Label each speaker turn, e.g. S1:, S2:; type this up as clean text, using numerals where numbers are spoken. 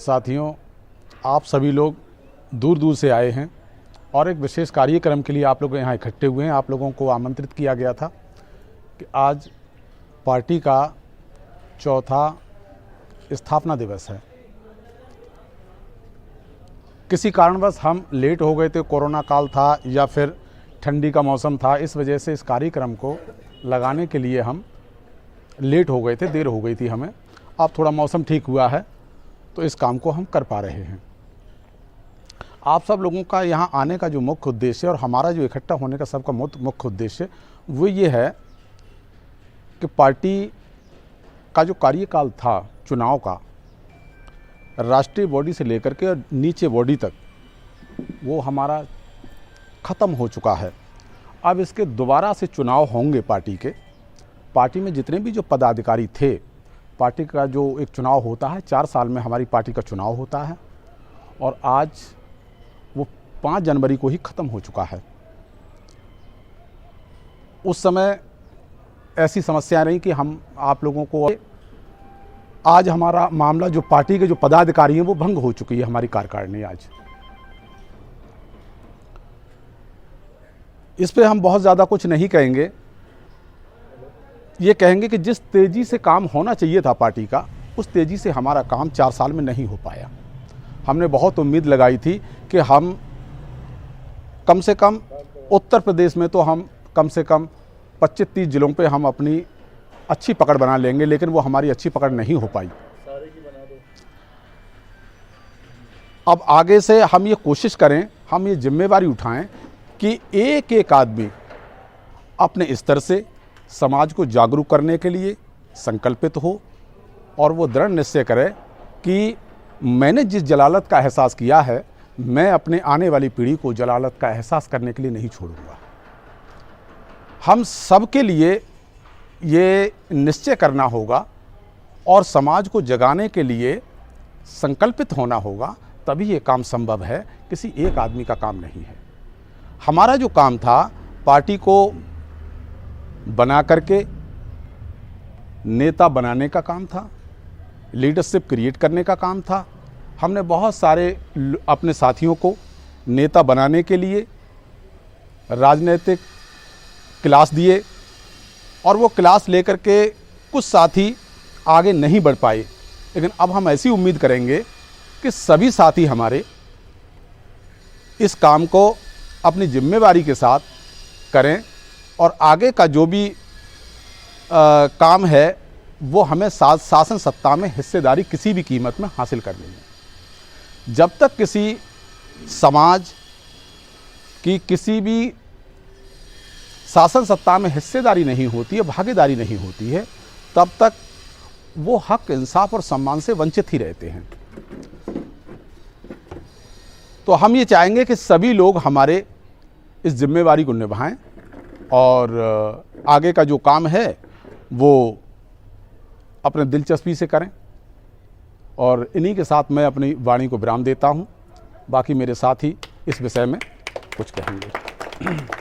S1: साथियों, आप सभी लोग दूर दूर से आए हैं और एक विशेष कार्यक्रम के लिए आप लोग यहाँ इकट्ठे हुए हैं। आप लोगों को आमंत्रित किया गया था कि आज पार्टी का चौथा स्थापना दिवस है। किसी कारणवश हम लेट हो गए थे, कोरोना काल था या फिर ठंडी का मौसम था, इस वजह से इस कार्यक्रम को लगाने के लिए हम लेट हो गए थे, देर हो गई थी हमें। अब थोड़ा मौसम ठीक हुआ है तो इस काम को हम कर पा रहे हैं। आप सब लोगों का यहाँ आने का जो मुख्य उद्देश्य और हमारा जो इकट्ठा होने का सबका मुख्य उद्देश्य वो ये है कि पार्टी का जो कार्यकाल था चुनाव का, राष्ट्रीय बॉडी से लेकर के और नीचे बॉडी तक, वो हमारा ख़त्म हो चुका है। अब इसके दोबारा से चुनाव होंगे पार्टी के। पार्टी में जितने भी जो पदाधिकारी थे, पार्टी का जो एक चुनाव होता है, 4 साल में हमारी पार्टी का चुनाव होता है और आज वो 5 जनवरी को ही ख़त्म हो चुका है। उस समय ऐसी समस्या रही कि हम आप लोगों को, आज हमारा मामला जो पार्टी के जो पदाधिकारी हैं वो भंग हो चुकी है हमारी कार्यकारिणी। आज इस पे हम बहुत ज़्यादा कुछ नहीं कहेंगे, ये कहेंगे कि जिस तेज़ी से काम होना चाहिए था पार्टी का, उस तेज़ी से हमारा काम 4 साल में नहीं हो पाया। हमने बहुत उम्मीद लगाई थी कि हम कम से कम उत्तर प्रदेश में तो हम कम से कम 25-30 जिलों पे हम अपनी अच्छी पकड़ बना लेंगे, लेकिन वो हमारी अच्छी पकड़ नहीं हो पाई। अब आगे से हम ये कोशिश करें, हम ये जिम्मेवारी उठाएं कि एक एक आदमी अपने स्तर से समाज को जागरूक करने के लिए संकल्पित हो और वो दृढ़ निश्चय करे कि मैंने जिस जलालत का एहसास किया है, मैं अपने आने वाली पीढ़ी को जलालत का एहसास करने के लिए नहीं छोड़ूंगा। हम सब के लिए ये निश्चय करना होगा और समाज को जगाने के लिए संकल्पित होना होगा, तभी ये काम संभव है, किसी एक आदमी का काम नहीं है। हमारा जो काम था पार्टी को बना करके नेता बनाने का काम था, लीडरशिप क्रिएट करने का काम था। हमने बहुत सारे अपने साथियों को नेता बनाने के लिए राजनीतिक क्लास दिए और वो क्लास लेकर के कुछ साथी आगे नहीं बढ़ पाए, लेकिन अब हम ऐसी उम्मीद करेंगे कि सभी साथी हमारे इस काम को अपनी जिम्मेवारी के साथ करें और आगे का जो भी काम है वो हमें शासन सत्ता में हिस्सेदारी किसी भी कीमत में हासिल करनी है। जब तक किसी समाज की किसी भी शासन सत्ता में हिस्सेदारी नहीं होती है, भागीदारी नहीं होती है, तब तक वो हक, इंसाफ और सम्मान से वंचित ही रहते हैं। तो हम ये चाहेंगे कि सभी लोग हमारे इस जिम्मेवारी को निभाएं और आगे का जो काम है वो अपने दिलचस्पी से करें। और इन्हीं के साथ मैं अपनी वाणी को विराम देता हूं। बाकी मेरे साथी इस विषय में कुछ कहेंगे।